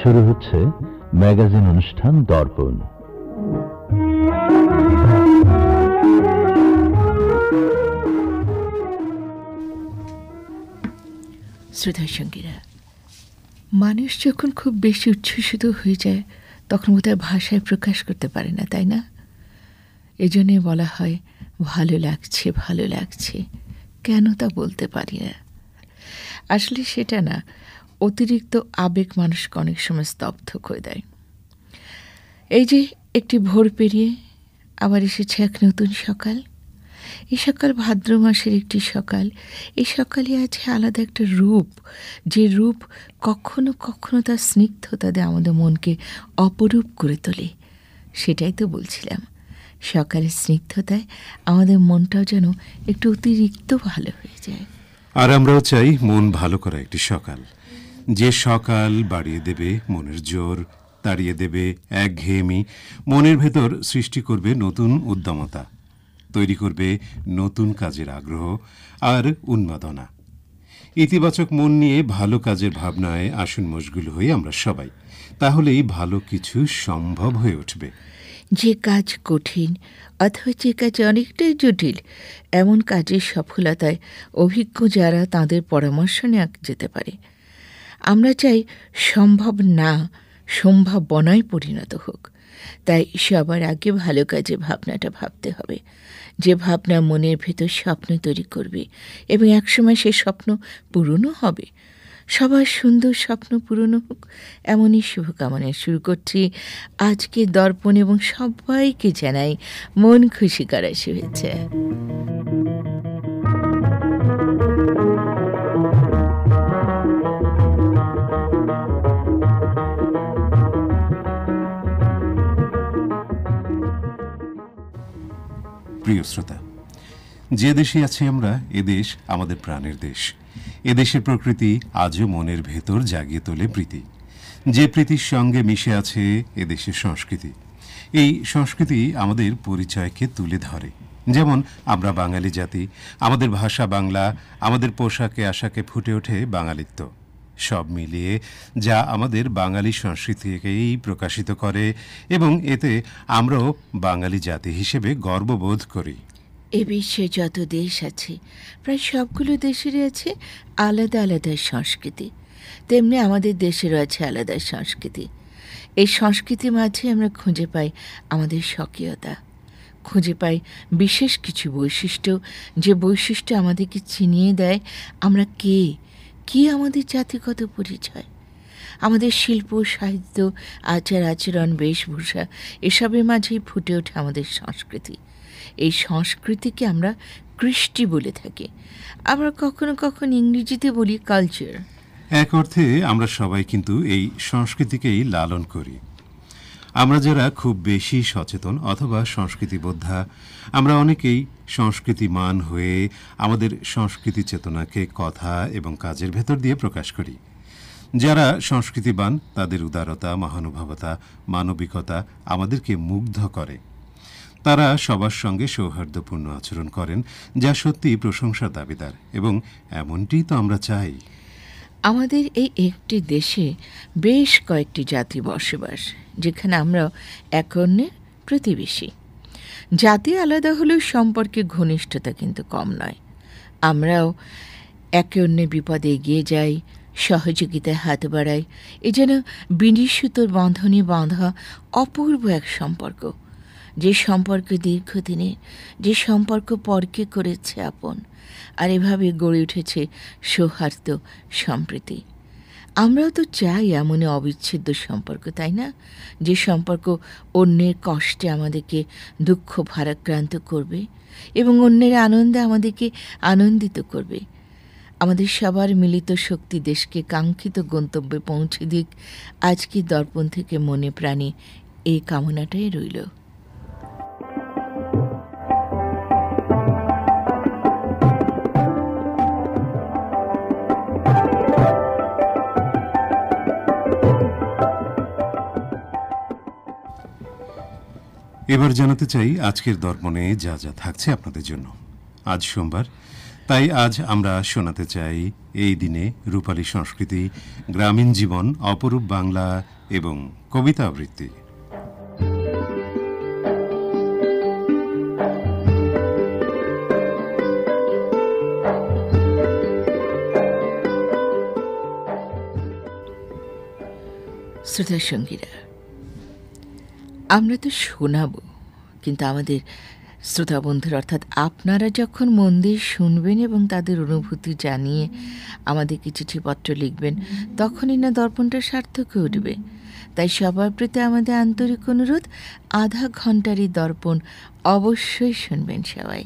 শুরু হচ্ছে ম্যাগাজিন অনুষ্ঠান দর্পণ। শ্রোতা সঙ্গীরা, মানুষ যখন খুব বেশি উচ্ছ্বসিত হয়ে যায় তখন বোধহয় ভাষায় প্রকাশ করতে পারে না, তাই না? এজন্যে বলা হয় ভালো লাগছে, ভালো লাগছে, কেন তা বলতে পারি না। আসলে সেটা না, অতিরিক্ত আবেগ মানুষকে অনেক সময় স্তব্ধ করে দেয়। এই যে একটি ভোর পেরিয়ে আবার এসেছে এক নতুন সকাল। এই সকাল ভাদ্র মাসের একটি সকাল। এই সকালে আছে আলাদা একটা রূপ, যে রূপ কখনো কখনো তার স্নিগ্ধতা দিয়ে আমাদের মনকে অপরূপ করে তোলে। সেটাই তো বলছিলাম, সকালের স্নিগ্ধতায় আমাদের মনটাও যেন একটু অতিরিক্ত ভালো হয়ে যায়। আর আমরাও চাই মন ভালো করা একটি সকাল, যে সকাল বাড়িয়ে দেবে মনের জোর, তাড়িয়ে দেবে একঘেয়েমি, মনের ভেতর সৃষ্টি করবে নতুন উদ্যমতা, তৈরি করবে নতুন কাজের আগ্রহ আর উন্মাদনা। ইতিবাচক মন নিয়ে ভালো কাজের ভাবনায় আসুন মশগুল হই আমরা সবাই, তাহলেই ভালো কিছু সম্ভব হয়ে উঠবে। যে কাজ কঠিন অথবা যে কাজ অনেকটাই জটিল, এমন কাজের সফলতায় অভিজ্ঞ যারা, তাদের পরামর্শ নেওয়া যেতে পারে। আমরা চাই সম্ভব না সম্ভাবনায় পরিণত হোক। তাই সবার আগে ভালো কাজে ভাবনাটা ভাবতে হবে, যে ভাবনা মনের ভেতর স্বপ্ন তৈরি করবে এবং একসময় সে স্বপ্ন পূরণও হবে। সবার সুন্দর স্বপ্ন পূরণ হোক, এমনই শুভকামনায় শুরু করছি আজকে দর্পণ, এবং সবাইকে জানাই মন খুশি করা শুভেচ্ছা। প্রিয় শ্রোতা, যে দেশে আছি আমরা, এদেশ আমাদের প্রাণের দেশ। এদেশের প্রকৃতি আজও মনের ভেতর জাগিয়ে তোলে প্রীতি। যে প্রীতির সঙ্গে মিশে আছে এদেশের সংস্কৃতি। এই সংস্কৃতি আমাদের পরিচয়কে তুলে ধরে। যেমন আমরা বাঙালি জাতি, আমাদের ভাষা বাংলা, আমাদের পোশাকে আশাকে ফুটে ওঠে বাঙালিত্ব। সব মিলিয়ে যা আমাদের বাঙালি সংস্কৃতিকেই প্রকাশিত করে, এবং এতে আমরাও বাঙালি জাতি হিসেবে গর্ববোধ করি। এ বিশ্বে যত দেশ আছে, প্রায় সবগুলো দেশেরই আছে আলাদা আলাদা সংস্কৃতি। তেমনি আমাদের দেশেরও আছে আলাদা সংস্কৃতি। এই সংস্কৃতির মাঝে আমরা খুঁজে পাই আমাদের স্বকীয়তা, খুঁজে পাই বিশেষ কিছু বৈশিষ্ট্য, যে বৈশিষ্ট্য আমাদেরকে চিনিয়ে দেয় আমরা কে, কি আমাদের জাতিগত পরিচয়। আমাদের শিল্প, সাহিত্য, আচার আচরণ, বেশভূষা, এসবের মাঝেই ফুটে ওঠে আমাদের সংস্কৃতি। এই সংস্কৃতিকে আমরা কৃষ্টি বলে থাকি। আমরা কখনো কখনো ইংরেজিতে বলি কালচার। এক অর্থে আমরা সবাই কিন্তু এই সংস্কৃতিকেই লালন করি। আমরা যারা খুব বেশি সচেতন অথবা সংস্কৃতিবোদ্ধা, আমরা অনেকেই সংস্কৃতিমান হয়ে আমাদের সংস্কৃতি চেতনাকে কথা এবং কাজের ভেতর দিয়ে প্রকাশ করি। যারা সংস্কৃতিবান, তাদের উদারতা, মহানুভবতা, মানবিকতা আমাদেরকে মুগ্ধ করে। তারা সবার সঙ্গে সৌহার্দ্যপূর্ণ আচরণ করেন, যা সত্যি প্রশংসার দাবিদার, এবং এমনটিই তো আমরা চাই। আমাদের এই একটি দেশে বেশ কয়েকটি জাতি বসবাস, যেখানে আমরা এক অন্যের প্রতিবেশী। জাতি আলাদা হলেও সম্পর্কে ঘনিষ্ঠতা কিন্তু কম নয়। আমরাও একে অন্যের বিপদে এগিয়ে যাই, সহযোগিতায় হাত বাড়াই। এ যেন বিনি সুতোর বন্ধনে বাঁধা অপূর্ব এক সম্পর্ক, যে সম্পর্ক দীর্ঘদিনের, যে সম্পর্ক পরকে করেছে আপন, আর এভাবে গড়ে উঠেছে সৌহার্দ্য, সম্প্রীতি। আমরাও তো চাই এমনই অবিচ্ছেদ্য সম্পর্ক, তাই না? যে সম্পর্ক অন্যের কষ্টে আমাদেরকে দুঃখ ভারাক্রান্ত করবে এবং অন্যের আনন্দে আমাদেরকে আনন্দিত করবে। আমাদের সবার মিলিত শক্তি দেশকে কাঙ্ক্ষিত গন্তব্যে পৌঁছে দিক। আজকে দর্পণ থেকে মনে প্রাণে এই কামনাটাই রইল। এবার জানাতে চাই আজকের দর্পণে যা যা থাকছে আপনাদের জন্য। আজ সোমবার, তাই আজ আমরা শোনাতে চাই এই দিনে রূপালী সংস্কৃতি, গ্রামীণ জীবন, অপরূপ বাংলা এবং কবিতা আবৃত্তি। শ্রোতা সঙ্গীরা, আমরা তো শোনাবো, কিন্তু আমাদের শ্রোতা বন্ধুরা অর্থাৎ আপনারা যখন মন দিয়ে শুনবেন এবং তাদের অনুভূতি জানিয়ে আমাদেরকে চিঠিপত্র লিখবেন, তখনই না দর্পণটা সার্থক হয়ে উঠবে। তাই সবার প্রতি আমাদের আন্তরিক অনুরোধ, আধা ঘন্টারই দর্পণ অবশ্যই শুনবেন সবাই।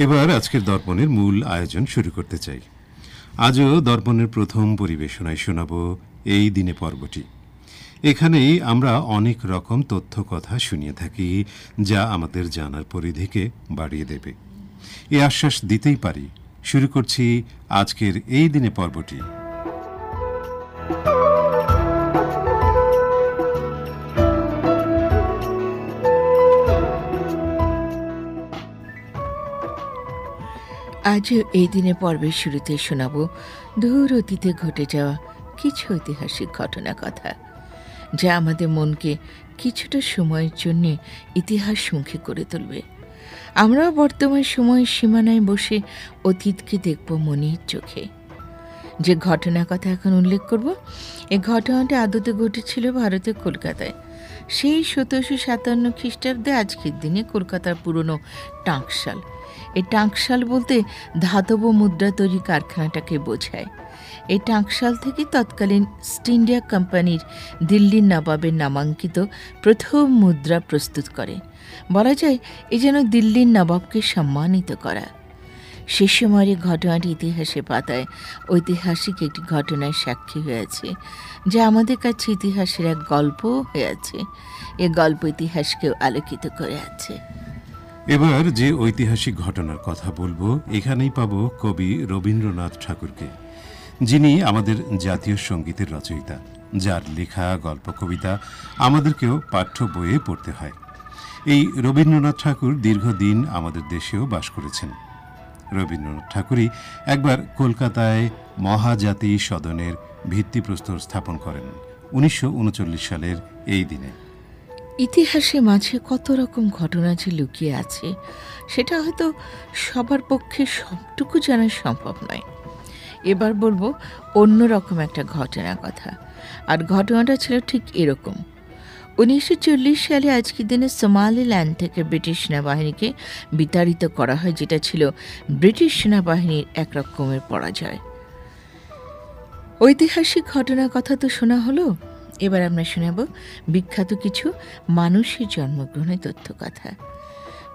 এবার আজকের দর্পণের মূল আয়োজন শুরু করতে চাই। আজও দর্পণের প্রথম পরিবেশনায় শোনাব এই দিনে পর্বটি। এখানেই আমরা অনেক রকম তথ্য কথা শুনিয়ে থাকি, যা আমাদের জানার পরিধিকে বাড়িয়ে দেবে। এ আশ্বাস দিতেই পারি। শুরু করছি আজকের এই দিনে পর্বটি। আজও এই দিনে পর্বের শুরুতে শোনাব দূর অতীতে ঘটে যাওয়া কিছু ঐতিহাসিক ঘটনা কথা, যা আমাদের মনকে কিছুটা সময়ের জন্য ইতিহাসমুখী করে তুলবে। আমরাও বর্তমান সময়ের সীমানায় বসে অতীতকে দেখব মনের চোখে। যে ঘটনার কথা এখন উল্লেখ করব, এই ঘটনাটি আদতে ঘটেছিল ভারতের কলকাতায়। সেই 1757 খ্রিস্টাব্দে আজকের দিনে কলকাতার পুরনো টাঁকশাল। এই টাঁকশাল বলতে ধাতব মুদ্রা তৈরি কারখানাটাকে বোঝায়। এই টাঁকশাল থেকে তৎকালীন ইস্ট ইন্ডিয়া কোম্পানির দিল্লির নবাবের নামাঙ্কিত প্রথম মুদ্রা প্রস্তুত করে। বলা যায় এ যেন দিল্লির নবাবকে সম্মানিত করা। সে সময়ের ঘটনাটি ইতিহাসের পাতায় ঐতিহাসিক একটি ঘটনার সাক্ষী হয়েছে, যা আমাদের কাছে ইতিহাসের এক গল্প হয়ে আছে। এ গল্প ইতিহাসকেও আলোকিত করে আছে। এবার যে ঐতিহাসিক ঘটনার কথা বলবো, এখানেই পাবো কবি রবীন্দ্রনাথ ঠাকুরকে, যিনি আমাদের জাতীয় সঙ্গীতের রচয়িতা, যার লেখা গল্প কবিতা আমাদেরকেও পাঠ্য বইয়ে পড়তে হয়। এই রবীন্দ্রনাথ ঠাকুর দীর্ঘদিন আমাদের দেশেও বাস করেছেন। রবীন্দ্রনাথ ঠাকুরই একবার কলকাতায় মহাজাতি সদনের ভিত্তিপ্রস্তর স্থাপন করেন 1939 সালের এই দিনে। ইতিহাসে মাঝে কত রকম ঘটনা যে লুকিয়ে আছে, সেটা হয়তো সবার পক্ষে সবটুকু জানা সম্ভব নয়। এবার বলবো অন্যরকম একটা ঘটনার কথা। আর ঘটনাটা ছিল ঠিক এরকম। 1940 সালে আজকের দিনে সোমালিল্যান্ড থেকে ব্রিটিশ সেনাবাহিনীকে বিতাড়িত করা হয়, যেটা ছিল ব্রিটিশ সেনাবাহিনীর এক রকমের পরাজয়। ঐতিহাসিক ঘটনার কথা তো শোনা হলো, এবার আমরা শোনাব বিখ্যাত কিছু মানুষের জন্মগ্রহণের তথ্য কথা।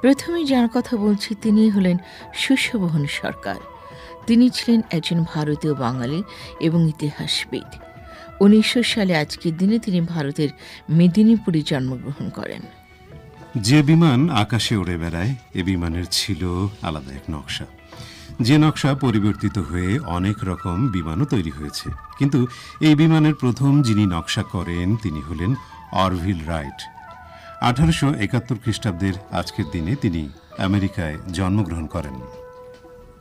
প্রথমে যার কথা বলছি তিনি হলেন সুশোভন সরকার। তিনি ছিলেন একজন ভারতীয় বাঙালি এবং ইতিহাসবিদ। 1900 সালে আজকের দিনে তিনি ভারতের মেদিনীপুরে জন্মগ্রহণ করেন। যে বিমান আকাশে উড়ে বেড়ায়, এ বিমানের ছিল আলাদা এক নকশা। যে নকশা পরিবর্তিত হয়ে অনেক রকম বিমানও তৈরি হয়েছে, কিন্তু এই বিমানের প্রথম যিনি নকশা করেন তিনি হলেন অরভিল রাইট। 1871 খ্রিস্টাব্দের আজকের দিনে তিনি আমেরিকায় জন্মগ্রহণ করেন।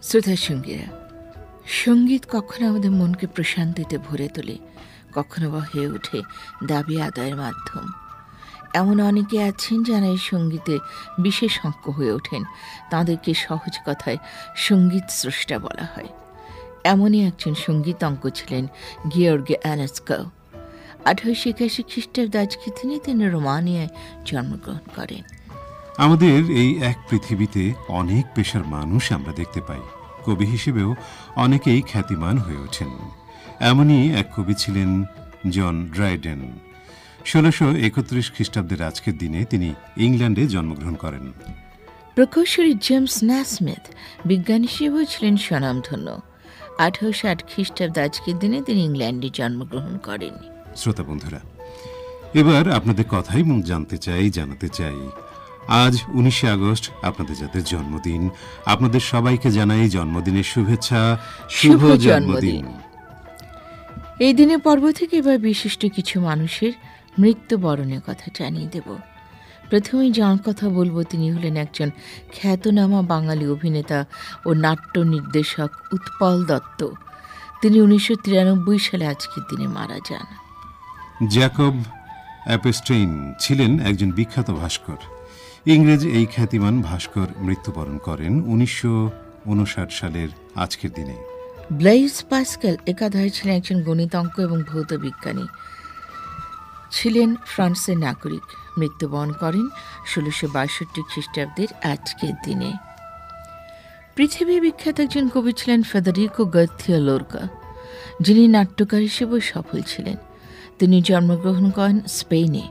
শ্রোতা সঙ্গীরা, সঙ্গীত কখনো আমাদের মনকে প্রশান্তিতে ভরে তোলে, কখনো বা হয়ে ওঠে দাবি আদায়ের মাধ্যম। এমন অনেকে আছেন যারা এই সঙ্গীতে বিশেষজ্ঞ হয়ে ওঠেন। তাঁদেরকে সহজ কথায় সঙ্গীত স্রষ্টা বলা হয়। এমনই একজন সঙ্গীতজ্ঞ ছিলেন গিয়র্গে অ্যানাস্কো। 1881 খ্রিস্টাব্দে আজকের দিনে তিনি রোমানিয়ায় জন্মগ্রহণ করেন। আমাদের এই এক পৃথিবীতে অনেক পেশার মানুষ আমরা দেখতে পাই। কবি হিসেবেও অনেকেই খ্যাতিমান হয়ে ওঠেন। এমনই এক কবি ছিলেন জন ড্রাইডেন। 1631 খ্রিস্টাব্দের আজকের দিনে তিনি ইংল্যান্ডে জন্মগ্রহণ করেন। প্রকৌশলী জেমস ন্যাসমিথ বিজ্ঞান হিসেবেও ছিলেন স্বনামধন্য। 1860 খ্রিস্টাব্দে আজকের দিনে তিনি ইংল্যান্ডে জন্মগ্রহণ করেন। শ্রোতা বন্ধুরা, এবার আপনাদের কথাই জানাতে চাই আজ 19 আগস্ট আপনাদের যাদের জন্মদিন, আপনাদের সবাইকে জানাই জন্মদিনের শুভেচ্ছা। শুভ জন্মদিন। এই দিনে পর্ব থেকে এবার বিশিষ্ট কিছু মানুষের মৃত্যুবরণের কথা জানিয়ে দেব। প্রথমেই যার কথা বলবো তিনি হলেন একজন খ্যাতনামা বাঙালি অভিনেতা ও নাট্য নির্দেশক উৎপল দত্ত। তিনি 1993 সালে আজকের দিনে মারা যান। জ্যাকব অ্যাপস্টেইন ছিলেন একজন বিখ্যাত ভাস্কর। ইংরেজ এই খ্যাতিমান ভাস্কর মৃত্যুবরণ করেন 1959 সালের আজকের দিনে। ব্লাইজ পাস্কাল একাধারে ছিলেন একজন গণিতজ্ঞ এবং ভৌত বিজ্ঞানী, ছিলেন ফ্রান্সের নাগরিক। মৃত্যুবরণ করেন 1662 খ্রিস্টাব্দের আজকের দিনে। পৃথিবী বিখ্যাত একজন কবি ছিলেন ফেদেরিকো গার্থিয়া লোরকা, যিনি নাট্যকার হিসেবেও সফল ছিলেন। তিনি জন্মগ্রহণ করেন স্পেনে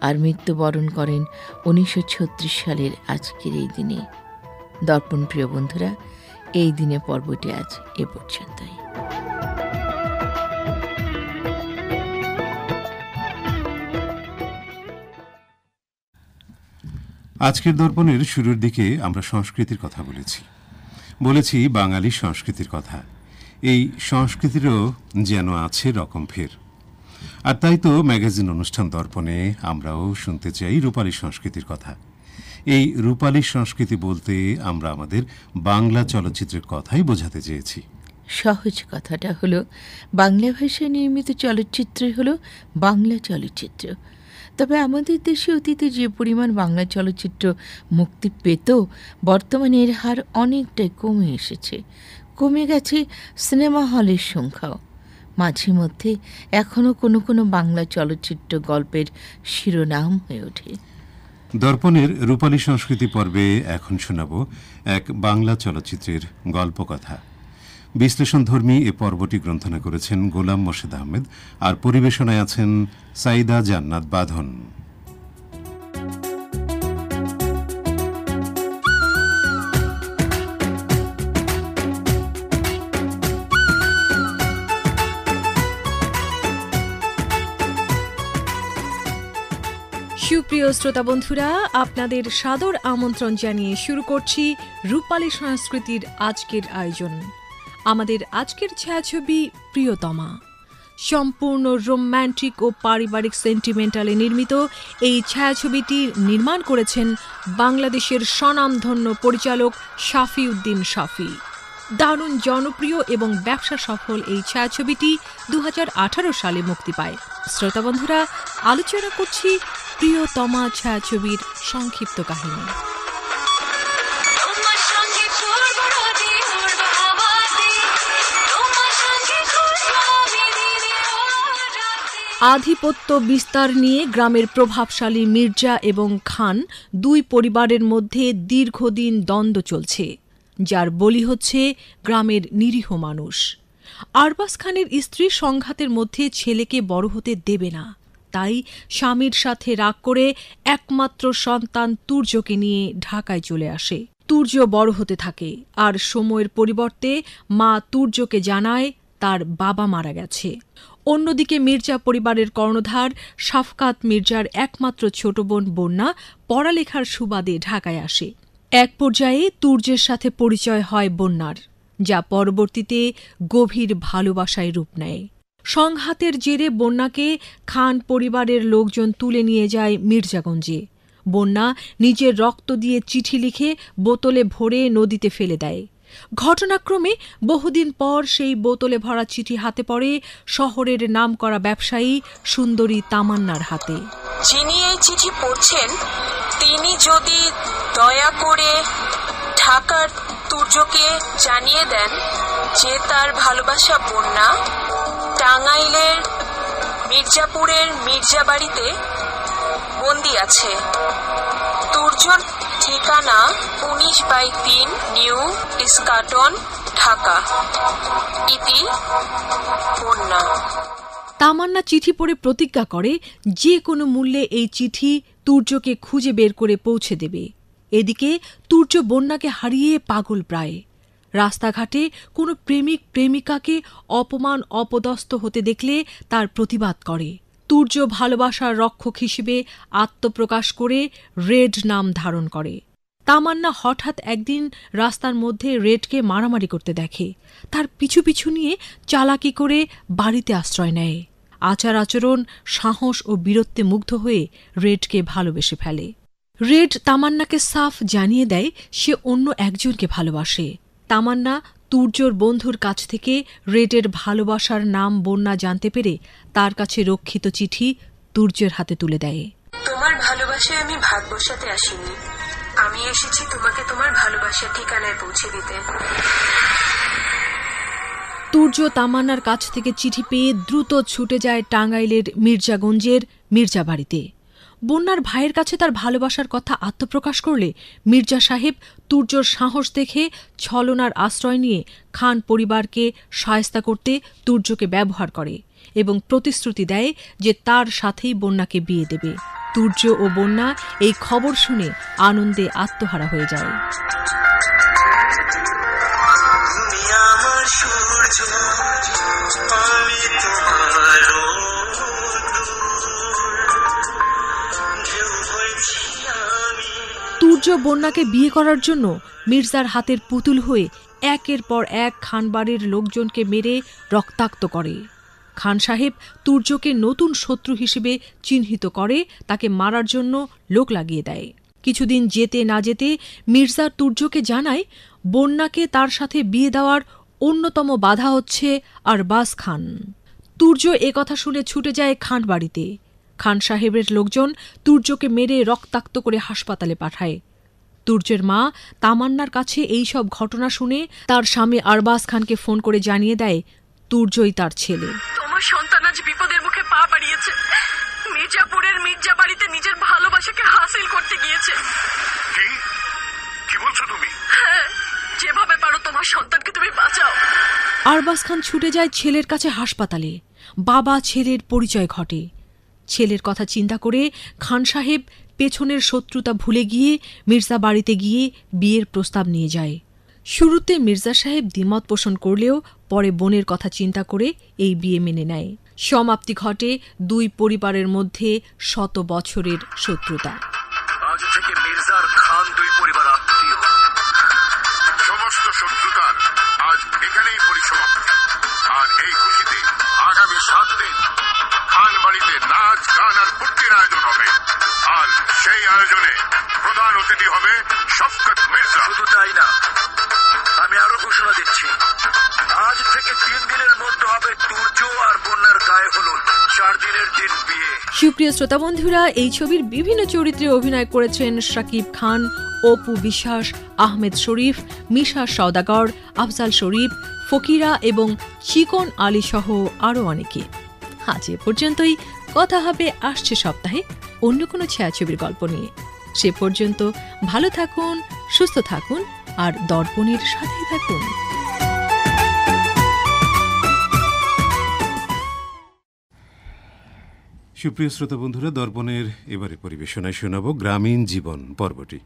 আর মৃত্যুবরণ করেন 1936 সালের আজকের এই দিনে। দর্পণ প্রিয় বন্ধুরা, এই দিনে পর্বটি আজ এ পর্যন্তই। আজকের দর্পণের শুরুর দিকে আমরা সংস্কৃতির কথা বলেছি বাঙালি সংস্কৃতির কথা। এই সংস্কৃতিরও যেন আছে রকম ফের। আর তাই তো ম্যাগাজিন অনুষ্ঠান দর্পণে আমরাও শুনতে চাই রূপালী সংস্কৃতির কথা। এই রূপালী সংস্কৃতি বলতে আমরা আমাদের বাংলা চলচ্চিত্রের কথাই বোঝাতে চেয়েছি। সহজ কথাটা হলো, বাংলা ভাষায় নির্মিত চলচ্চিত্রই হলো বাংলা চলচ্চিত্র। তবে আমাদের দেশে অতীতে যে পরিমাণ বাংলা চলচ্চিত্র মুক্তি পেত, বর্তমানে এর হার অনেকটাই কমে এসেছে। কমে গেছে সিনেমা হলের সংখ্যাও। মাঝে মধ্যে এখনও কোনো কোনো বাংলা চলচ্চিত্র গল্পের শিরোনাম হয়ে ওঠে। দর্পণের রূপালী সংস্কৃতি পর্বে এখন শোনাব এক বাংলা চলচ্চিত্রের গল্পকথা। বিশ্লেষণধর্মী এ পর্বটি গ্রন্থনা করেছেন গোলাম মোর্শেদ আহমেদ, আর পরিবেশনায় আছেন সাইদা জান্নাত বাঁধন। সুপ্রিয় শ্রোতা বন্ধুরা, আপনাদের সাদর আমন্ত্রণ জানিয়ে শুরু করছি রূপালী সংস্কৃতির আজকের আয়োজন। আমাদের আজকের ছায়াছবি প্রিয়তমা। সম্পূর্ণ রোম্যান্টিক ও পারিবারিক সেন্টিমেন্টালে নির্মিত এই ছায়াছবিটি নির্মাণ করেছেন বাংলাদেশের স্বনামধন্য পরিচালক শাফি উদ্দিন শাফি। দারুণ জনপ্রিয় এবং ব্যবসা সফল এই ছায়াছবিটি 2018 সালে মুক্তি পায়। শ্রোতা বন্ধুরা, আলোচনা করছি প্রিয়তমা ছায়াছবির সংক্ষিপ্ত কাহিনী। আধিপত্য বিস্তার নিয়ে গ্রামের প্রভাবশালী মির্জা এবং খান দুই পরিবারের মধ্যে দীর্ঘদিন দ্বন্দ্ব চলছে, যার বলি হচ্ছে গ্রামের নিরীহ মানুষ। আরবাজ খানের স্ত্রী সংঘাতের মধ্যে ছেলেকে বড় হতে দেবে না, তাই স্বামীর সাথে রাগ করে একমাত্র সন্তান তুর্যকে নিয়ে ঢাকায় চলে আসে। তুর্য বড় হতে থাকে, আর সময়ের পরিবর্তে মা তুর্যকে জানায় তার বাবা মারা গেছে। অন্যদিকে মির্জা পরিবারের কর্ণধার শাফকাত মির্জার একমাত্র ছোট বোন বন্যা পড়ালেখার সুবাদে ঢাকায় আসে। এক পর্যায়ে তুর্যের সাথে পরিচয় হয় বন্যার, যা পরবর্তীতে গভীর ভালোবাসায় রূপ নেয়। সংঘাতের জেরে বন্যাকে খান পরিবারের লোকজন তুলে নিয়ে যায় মির্জাগঞ্জে। বন্যা নিজের রক্ত দিয়ে চিঠি লিখে বোতলে ভরে নদীতে ফেলে দেয়। ঘটনাক্রমে বহুদিন পর সেই বোতলে ভরা চিঠি হাতে পড়ে শহরের নামকরা ব্যবসায়ী সুন্দরী তামান্নার হাতে। যিনি এই চিঠি পড়ছেন তিনি যদি দয়া করে ঢাকার তুর্যকে জানিয়ে দেন যে তার ভালোবাসা বন্যা টাঙ্গাইলের মির্জাপুরের মির্জাবাড়িতে বন্দি আছে। তুর্যর ঠিকানা 19/3 নিউ ইস্কাটন, ঢাকা। ইতি বন্যা। তামান্না চিঠি পড়ে প্রতিজ্ঞা করে যে কোনো মূল্যে এই চিঠি তুর্যকে খুঁজে বের করে পৌঁছে দেবে। এদিকে তুর্য বন্যাকে হারিয়ে পাগল প্রায়। রাস্তাঘাটে কোনো প্রেমিক প্রেমিকাকে অপমান অপদস্থ হতে দেখলে তার প্রতিবাদ করে। তুর্য ভালোবাসার রক্ষক হিসেবে আত্মপ্রকাশ করে রেড নাম ধারণ করে। তামান্না হঠাৎ একদিন রাস্তার মধ্যে রেডকে মারামারি করতে দেখে। তার পিছু পিছু নিয়ে চালাকি করে বাড়িতে আশ্রয় নেয়। আচার আচরণ, সাহস ও বীরত্বে মুগ্ধ হয়ে রেডকে ভালোবেসে ফেলে। রেড তামান্নাকে সাফ জানিয়ে দেয় সে অন্য একজনকে ভালোবাসে। তামান্না তুর্যর বন্ধুর কাছ থেকে রেডের ভালোবাসার নাম বন্যা জানতে পেরে তার কাছে রক্ষিত চিঠি তুর্যের হাতে তুলে দেয়। তোমার ভালোবাসায় আমি ভাগ বসাতে আসিনি, আমি এসেছি তোমাকে তোমার ভালোবাসার ঠিকানায় পৌঁছে দিতে। তুর্য তামান্নার কাছ থেকে চিঠি পেয়ে দ্রুত ছুটে যায় টাঙ্গাইলের মির্জাগঞ্জের মির্জা বাড়িতে। বন্যার ভাইয়ের কাছে তার ভালোবাসার কথা আত্মপ্রকাশ করলে মির্জা সাহেব তুর্যর সাহস দেখে ছলনার আশ্রয় নিয়ে খান পরিবারকে শায়েস্তা করতে তুর্যকে ব্যবহার করে এবং প্রতিশ্রুতি দেয় যে তার সাথেই বন্যাকে বিয়ে দেবে। তুর্য ও বন্যা এই খবর শুনে আনন্দে আত্মহারা হয়ে যায়। তুর্য বন্যাকে বিয়ে করার জন্য মির্জার হাতের পুতুল হয়ে একের পর এক খানবাড়ির লোকজনকে মেরে রক্তাক্ত করে। খান সাহেব তুর্যকে নতুন শত্রু হিসেবে চিহ্নিত করে তাকে মারার জন্য লোক লাগিয়ে দেয়। কিছুদিন যেতে না যেতে মির্জা তুর্যকে জানায় বন্যাকে তার সাথে বিয়ে দেওয়ার অন্যতম বাধা হচ্ছে আরবাজ খান। তুর্য একথা শুনে ছুটে যায় খান বাড়িতে। খান সাহেবের লোকজন তুর্যকে মেরে রক্তাক্ত করে হাসপাতালে পাঠায়। তুর্যের মা তামান্নার কাছে এই সব ঘটনা শুনে তার স্বামী আরবাজ খানকে ফোন করে জানিয়ে দেয় তুর্যই তার ছেলে। তোমার সন্তান আজ বিপদের মুখে পা বাড়িয়েছে, মির্জাপুরের মির্জা বাড়িতে নিজের ভালোবাসাকে হাসিল করতে গিয়েছে। কি বলছো তুমি? হ্যাঁ, যেভাবে পারো তোমার সন্তানকে তুমি বাঁচাও। আরবাজ খান ছুটে যায় ছেলের কাছে হাসপাতালে। বাবা ছেলের পরিচয় ঘটে। ছেলের কথা চিন্তা করে খান সাহেব পেছনের শত্রুতা ভুলে গিয়ে মির্জা বাড়িতে গিয়ে বিয়ের প্রস্তাব নিয়ে যায়। শুরুতে মির্জা সাহেব দ্বিমত পোষণ করলেও পরে বোনের কথা চিন্তা করে এই বিয়ে মেনে নেয়। সমাপ্তি ঘটে দুই পরিবারের মধ্যে শত বছরের শত্রুতা। আজ থেকে মির্জার খান দুই পরিবার আত্মীয়, সমস্ত শত্রুতার আজ এখানেই পরিসমাপ্তি। আর এই খুশিতে আগামী 7 দিন খান বাড়িতে নাচ গান আর ফুর্তির আয়োজন হবে। আর সেই আয়োজনে প্রধান অতিথি হবে শফকত মির্জা। শুধু তাই না, আমি আরো ঘোষণা দিচ্ছি, আজ থেকে 3 দিনের মধ্যে হবে তুর্য আর বন্যার গায়ে হলুদ। 4 দিনের দিন বিয়ে। সুপ্রিয় শ্রোতা বন্ধুরা, এই ছবির বিভিন্ন চরিত্রে অভিনয় করেছেন শাকিব খান, অপু বিশ্বাস, আহমেদ শরীফ, মিশা সওদাগর, আফজাল শরীফ, ফকিরা এবং চিকন আলী সহ আরও অনেকে। আজ এ পর্যন্তই। কথা হবে আসছে সপ্তাহে অন্য কোনো ছায়াছবির গল্প নিয়ে। সে পর্যন্ত ভালো থাকুন, সুস্থ থাকুন আর দর্পণের সাথেই থাকুন। সুপ্রিয় শ্রোতা বন্ধুরা, দর্পণের এবারে পরিবেশনায় শোনাব গ্রামীণ জীবন পর্বটি।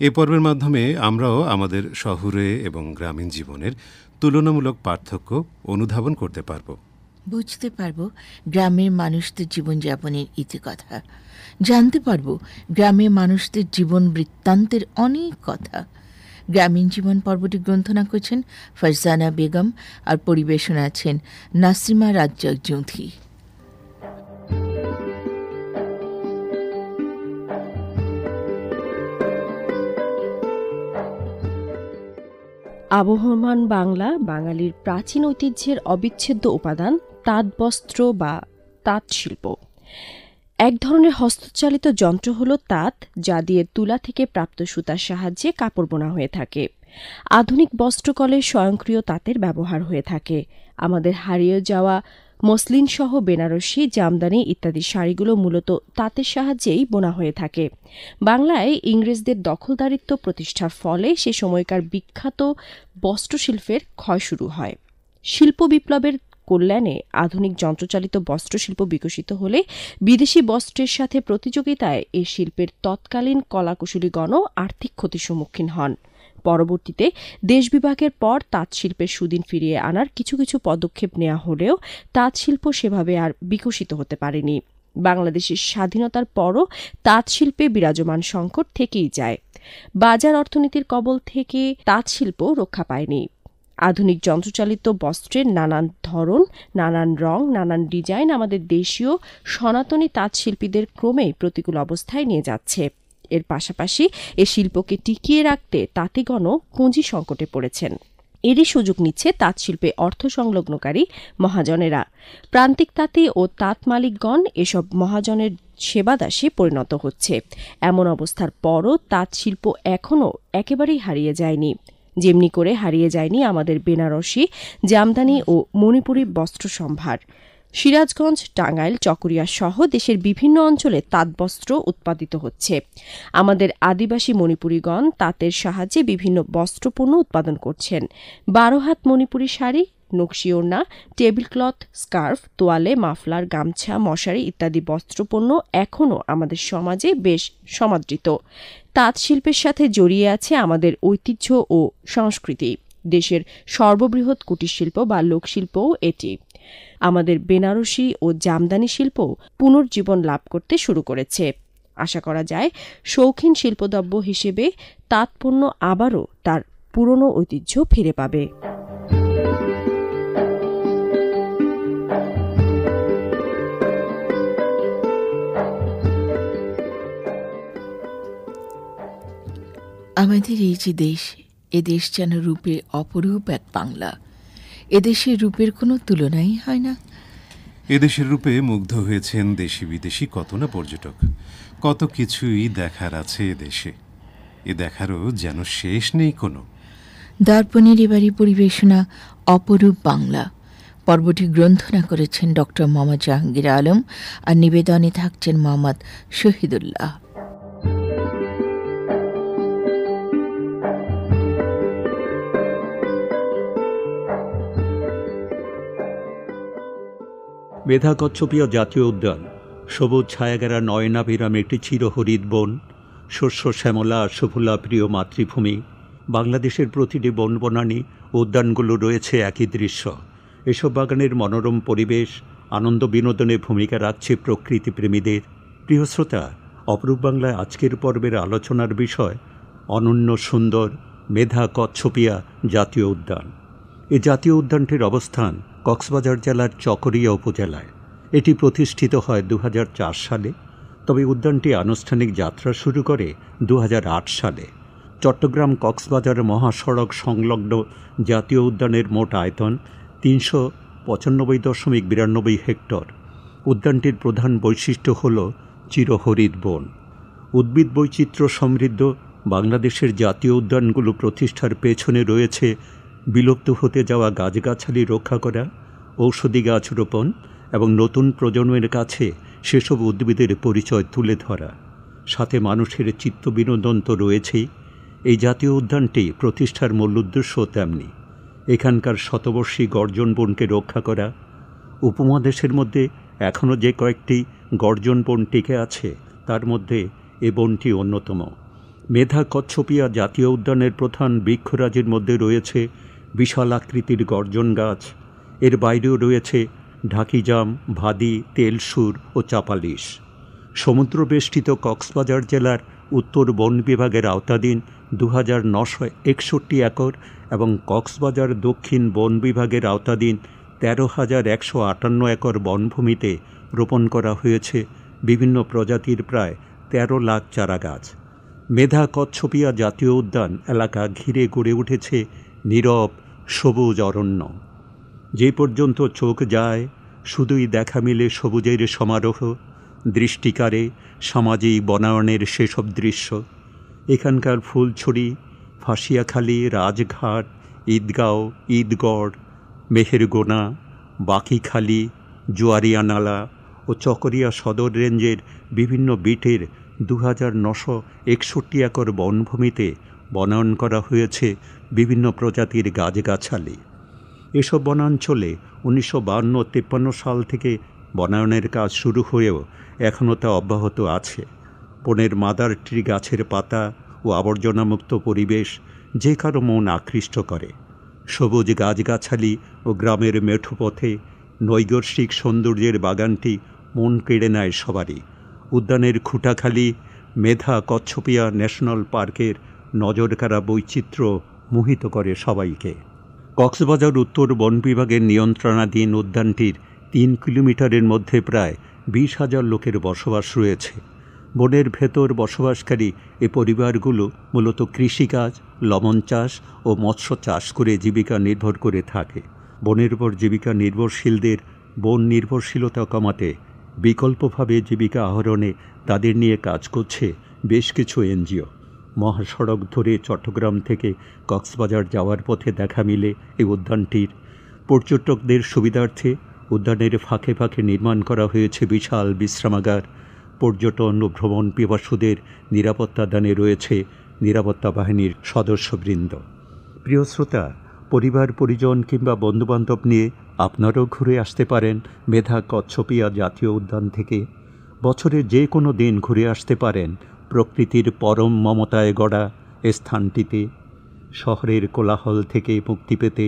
এই পর্বের মাধ্যমে আমরাও আমাদের শহুরে এবং গ্রামীণ জীবনের তুলনামূলক পার্থক্য অনুধাবন করতে পারব, বুঝতে পারব গ্রামের মানুষদের জীবনযাপনের ইতিকথা, জানতে পারব গ্রামের মানুষদের জীবন বৃত্তান্তের অনেক কথা। গ্রামীণ জীবন পর্বটি গ্রন্থনা করছেন ফারজানা বেগম আর পরিবেশনা আছেন নাসিমা রাজ্জাক জুঁথি। আবহমান বাংলা বাঙালির প্রাচীন ঐতিহ্যের অবিচ্ছেদ্য উপাদান তাঁতবস্ত্র বা তাঁত শিল্প। এক ধরনের হস্তচালিত যন্ত্র হল তাঁত, যা দিয়ে তুলা থেকে প্রাপ্ত সুতার সাহায্যে কাপড় বোনা হয়ে থাকে। আধুনিক বস্ত্রকলে স্বয়ংক্রিয় তাঁতের ব্যবহার হয়ে থাকে। আমাদের হারিয়ে যাওয়া মসলিন সহ বেনারসি, জামদানি ইত্যাদি শাড়িগুলো মূলত তাঁতের সাহায্যেই বোনা হয়ে থাকে। বাংলায় ইংরেজদের দখলদারিত্ব প্রতিষ্ঠার ফলে সে সময়কার বিখ্যাত বস্ত্রশিল্পের ক্ষয় শুরু হয়। শিল্প বিপ্লবের কল্যাণে আধুনিক যন্ত্রচালিত বস্ত্রশিল্প বিকশিত হলে বিদেশি বস্ত্রের সাথে প্রতিযোগিতায় এই শিল্পের তৎকালীন কলাকুশলীগণও আর্থিক ক্ষতির সম্মুখীন হন। পরবর্তীতে দেশ বিভাগের পর তাঁত শিল্পের সুদিন ফিরিয়ে আনার কিছু কিছু পদক্ষেপ নেওয়া হলেও তাঁত শিল্প সেভাবে আর বিকশিত হতে পারেনি। বাংলাদেশের স্বাধীনতার পরও তাঁত শিল্পে বিরাজমান সংকট থেকেই যায়। বাজার অর্থনীতির কবল থেকে তাঁত শিল্প রক্ষা পায়নি। আধুনিক যন্ত্রচালিত বস্ত্রের নানান ধরন, নানান রং, নানান ডিজাইন আমাদের দেশীয় সনাতনী তাঁত শিল্পীদের ক্রমেই প্রতিকূল অবস্থায় নিয়ে যাচ্ছে। এর পাশাপাশি এ শিল্পকে টিকিয়ে রাখতে তাঁতিগণও পুঁজি সংকটে পড়েছেন। এরই সুযোগ নিচ্ছে তাঁতশিল্পে অর্থ সংলগ্নকারী মহাজনেরা। প্রান্তিক তাঁতি ও তাঁত মালিকগণ এসব মহাজনের সেবাদাসে পরিণত হচ্ছে। এমন অবস্থার পরও তাঁতশিল্প এখনও একেবারেই হারিয়ে যায়নি, যেমনি করে হারিয়ে যায়নি আমাদের বেনারসি, জামদানি ও মণিপুরী বস্ত্র সম্ভার। সিরাজগঞ্জ, টাঙ্গাইল, চকরিয়া সহ দেশের বিভিন্ন অঞ্চলে তাঁতবস্ত্র উৎপাদিত হচ্ছে। আমাদের আদিবাসী মণিপুরীগণ তাঁতের সাহায্যে বিভিন্ন বস্ত্রপণ্য উৎপাদন করছেন। 12 হাত মণিপুরী শাড়ি, নকশি ওড়না, টেবিল ক্লথ, স্কার্ফ, তোয়ালে, মাফলার, গামছা, মশারি ইত্যাদি বস্ত্রপণ্য এখনও আমাদের সমাজে বেশ সমাদৃত। তাঁত শিল্পের সাথে জড়িয়ে আছে আমাদের ঐতিহ্য ও সংস্কৃতি। দেশের সর্ববৃহৎ কুটিরশিল্প বা লোকশিল্পও এটি। আমাদের বেনারসি ও জামদানি শিল্প পুনর্জীবন লাভ করতে শুরু করেছে। আশা করা যায় শৌখিন শিল্পদ্রব্য হিসেবে তাঁতপণ্য আবারও তার পুরনো ঐতিহ্য ফিরে পাবে। আমাদের এই যে দেশ, এ দেশ যেন রূপে অপরূপ এক বাংলা। এদেশের রূপের কোনো তুলনাই হয় না। এদেশের রূপে মুগ্ধ হয়েছেন দেশি বিদেশি কত না পর্যটক। কত কিছুই দেখার আছে এদেশে, এ দেখারও যেন শেষ নেই কোনো। দর্পণের এবারই পরিবেশনা অপরূপ বাংলা। পর্বটি গ্রন্থনা করেছেন ডক্টর মোহাম্মদ জাহাঙ্গীর আলম, আর নিবেদনে থাকছেন মোহাম্মদ শহীদুল্লাহ। মেধা কচ্ছপীয় জাতীয় উদ্যান সবুজ ছায়াঘেরা নয়নাভিরাম একটি চিরহরিৎ বন, শস্য শ্যামলা সুফলা প্রিয় মাতৃভূমি। বাংলাদেশের প্রতিটি বনবনানী উদ্যানগুলো রয়েছে একই দৃশ্য। এসব বাগানের মনোরম পরিবেশ আনন্দ বিনোদনে ভূমিকা রাখছে প্রকৃতিপ্রেমীদের। প্রিয় শ্রোতা, অপরূপ বাংলায় আজকের পর্বের আলোচনার বিষয় অনন্য সুন্দর মেধা কচ্ছপিয়া জাতীয় উদ্যান। এই জাতীয় উদ্যানটির অবস্থান কক্সবাজার জেলার চকরিয়া উপজেলায়। এটি প্রতিষ্ঠিত হয় 2004 সালে, তবে উদ্যানটি আনুষ্ঠানিক যাত্রা শুরু করে 2008 সালে। চট্টগ্রাম কক্সবাজার মহাসড়ক সংলগ্ন জাতীয় উদ্যানের মোট আয়তন 395.92 হেক্টর। উদ্যানটির প্রধান বৈশিষ্ট্য হল চিরহরিৎ বন। উদ্ভিদ বৈচিত্র্য সমৃদ্ধ বাংলাদেশের জাতীয় উদ্যানগুলো প্রতিষ্ঠার পেছনে রয়েছে বিলুপ্ত হতে যাওয়া গাছগাছালি রক্ষা করা, ঔষধি গাছ রোপণ এবং নতুন প্রজন্মের কাছে সেসব উদ্ভিদের পরিচয় তুলে ধরা। সাথে মানুষের চিত্ত বিনোদন তো রয়েছেই। এই জাতীয় উদ্যানটি প্রতিষ্ঠার মূল উদ্দেশ্য তেমনি। এখানকার শতবর্ষী গর্জন বনকে রক্ষা করা। উপমহাদেশের মধ্যে এখনও যে কয়েকটি গর্জন বন টিকে আছে তার মধ্যে এ বনটি অন্যতম। মেধা কচ্ছপিয়া জাতীয় উদ্যানের প্রধান বৃক্ষরাজির মধ্যে রয়েছে বিশাল আকৃতির গর্জন গাছ। এর বাইরেও রয়েছে ঢাকিজাম, ভাদি, তেলসুর ও চাপালিশ। সমুদ্রবেষ্টিত কক্সবাজার জেলার উত্তর বন বিভাগের আওতাধীন 2961 একর এবং কক্সবাজার দক্ষিণ বন বিভাগের আওতাধীন 13,158 একর বনভূমিতে রোপণ করা হয়েছে বিভিন্ন প্রজাতির প্রায় 13 লাখ চারাগাছ। মেধা কচ্ছপিয়া জাতীয় উদ্যান এলাকা ঘিরে গড়ে উঠেছে নীরব সবুজ অরণ্য। যে পর্যন্ত চোখ যায় শুধুই দেখা মিলে সবুজের সমারোহ, দৃষ্টিকারে সামাজিক বনায়নের সেসব দৃশ্য। এখানকার ফুলছড়ি, ফাঁসিয়াখালী, রাজঘাট, ঈদগাঁও, ঈদগড়, মেহেরগোনা, বাঁকিখালী, জুয়ারিয়ানালা ও চকরিয়া সদর রেঞ্জের বিভিন্ন বিটের 2,961 একর বনভূমিতে বনায়ন করা হয়েছে বিভিন্ন প্রজাতির গাছগাছালি। এসব বনাঞ্চলে 1952-53 সাল থেকে বনায়নের কাজ শুরু হয়েও এখনও তা অব্যাহত আছে। বনের মাদার ট্রি গাছের পাতা ও আবর্জনামুক্ত পরিবেশ যে কারো মন আকৃষ্ট করে। সবুজ গাছগাছালি ও গ্রামের মেঠোপথে নৈসর্গিক সৌন্দর্যের বাগানটি মন কেড়ে নেয় সবারই। উদ্যানের খুঁটাখালি মেধা কচ্ছপিয়া ন্যাশনাল পার্কের নজরকাড়া বৈচিত্র্য মোহিত করে সবাইকে। কক্সবাজার উত্তর বন বিভাগের নিয়ন্ত্রণাধীন উদ্যানটির 3 কিলোমিটারের মধ্যে প্রায় 20,000 লোকের বসবাস রয়েছে। বনের ভেতর বসবাসকারী এ পরিবারগুলো মূলত কৃষিকাজ, লবণ চাষ ও মৎস্য চাষ করে জীবিকা নির্ভর করে থাকে। বনের উপর জীবিকা নির্ভরশীলদের বন নির্ভরশীলতা কমাতে বিকল্পভাবে জীবিকা আহরণে তাদের নিয়ে কাজ করছে বেশ কিছু এনজিও। মহাসড়ক ধরে চট্টগ্রাম থেকে কক্সবাজার যাওয়ার পথে দেখা মিলে এই উদ্যানটির। পর্যটকদের সুবিধার্থে উদ্যানের ফাঁকে ফাঁকে নির্মাণ করা হয়েছে বিশাল বিশ্রামাগার। পর্যটন ও ভ্রমণ পিপাসুদের নিরাপত্তা দানে রয়েছে নিরাপত্তা বাহিনীর সদস্যবৃন্দ। প্রিয় শ্রোতা, পরিবার পরিজন কিংবা বন্ধুবান্ধব নিয়ে আপনারাও ঘুরে আসতে পারেন মেধা কচ্ছপিয়া জাতীয় উদ্যান থেকে। বছরের যে কোনো দিন ঘুরে আসতে পারেন প্রকৃতির পরম মমতায় গড়া এ স্থানটিতে। শহরের কোলাহল থেকে মুক্তি পেতে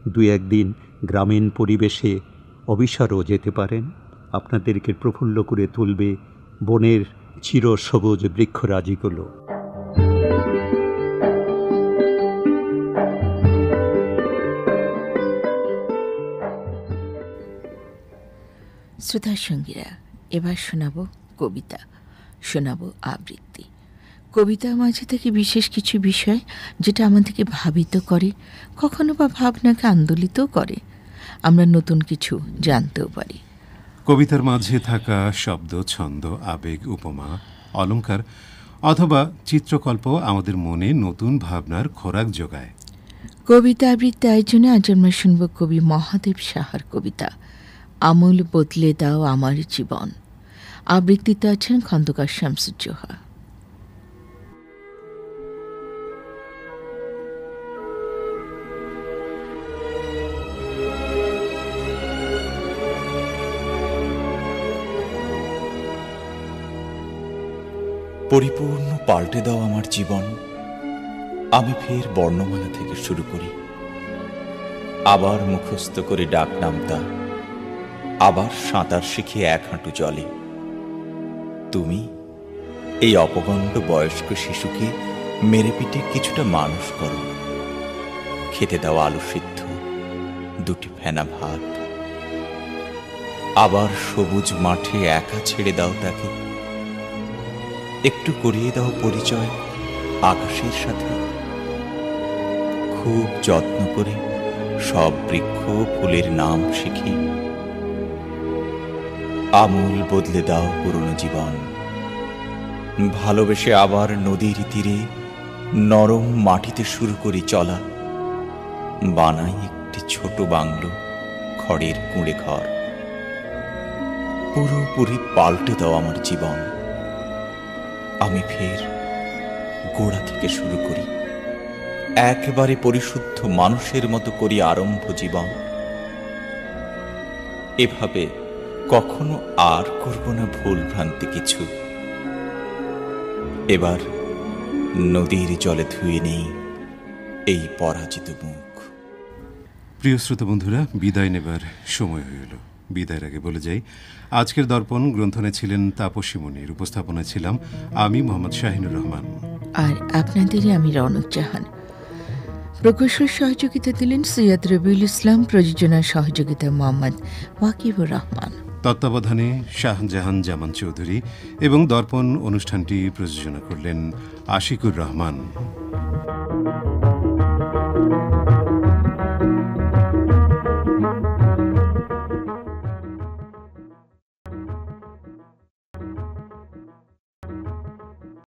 দুই একদিন গ্রামীণ পরিবেশে অবিসারও যেতে পারেন। আপনাদেরকে প্রফুল্ল করে তুলবে বনের চিরসবুজ বৃক্ষরাজিগুলো। শ্রোতা সঙ্গীরা, এবার শোনাব কবিতা, শোনাব আবৃত্তি। কবিতার মাঝে থেকে বিশেষ কিছু বিষয় যেটা আমাদেরকে ভাবিত করে, কখনো বা ভাবনাকে আন্দোলিতও করে, আমরা নতুন কিছু জানতেও পারি। কবিতার মাঝে থাকা শব্দ, ছন্দ, আবেগ, উপমা, অলঙ্কার অথবা চিত্রকল্প আমাদের মনে নতুন ভাবনার খোরাক যোগায়। কবিতা আবৃত্তি আয়োজনে আজ আমরা শুনব কবি মহাদেব সাহার কবিতা আমূল বদলে দাও আমার জীবন। আবৃত্তিতে আছেন খন্দকার শামসুজ্জোহা। পরিপূর্ণ পাল্টে দাও আমার জীবন। আমি ফের বর্ণমালা থেকে শুরু করি, আবার মুখস্থ করে ডাক নামতা, আবার সাঁতার শিখে এক হাঁটু জলে। তুমি এই অপগণ্ড বয়স্ক শিশুকে মেরে পিটে কিছুটা মানুষ করো। খেতে দাও আলু সিদ্ধ, দুটি ফেনা ভাত। আবার সবুজ মাঠে একা ছেড়ে দাও তাকে। একটু করিয়ে দাও পরিচয় আকাশের সাথে। খুব যত্ন করে সব বৃক্ষ ফুলের নাম শিখি। আমূল বদলে দাও পুরনো জীবন। ভালোবেসে আবার নদীর তীরে নরম মাটিতে শুরু করি চলা। বানাই একটি ছোট বাংলো, খড়ের কুঁড়ে ঘর। পুরোপুরি পাল্টে দাও আমার জীবন। আমি ফের গোড়া থেকে শুরু করি, একেবারে পরিশুদ্ধ মানুষের মতো করি আরম্ভ জীবন। এভাবে কখনো আর করব না ভুল ভ্রান্তি কিছু। এবার নদীর জলে ধুয়ে নেই এই পরাজিত মুখ। প্রিয় শ্রোতা বন্ধুরা, বিদায় নেবার সময় হয়ে এলো। বিদায়ের আগে বলে যাই, আজকের দর্পণ গ্রন্থনে ছিলেন তাপসী মনির, উপস্থাপনায় ছিলাম আমি মোহাম্মদ শাহিনুর রহমান, আর আপনাদেরই আমি রৌনক জাহান। প্রকৌশল সহযোগিতা দিলেন সৈয়দ রবিউল ইসলাম, প্রযোজনার সহযোগিতা মোহাম্মদ ওয়াকিবুর রহমান, তত্ত্বাবধানে শাহজাহান জামান চৌধুরী এবং দর্পণ অনুষ্ঠানটি প্রযোজনা করলেন আশিকুর রহমান।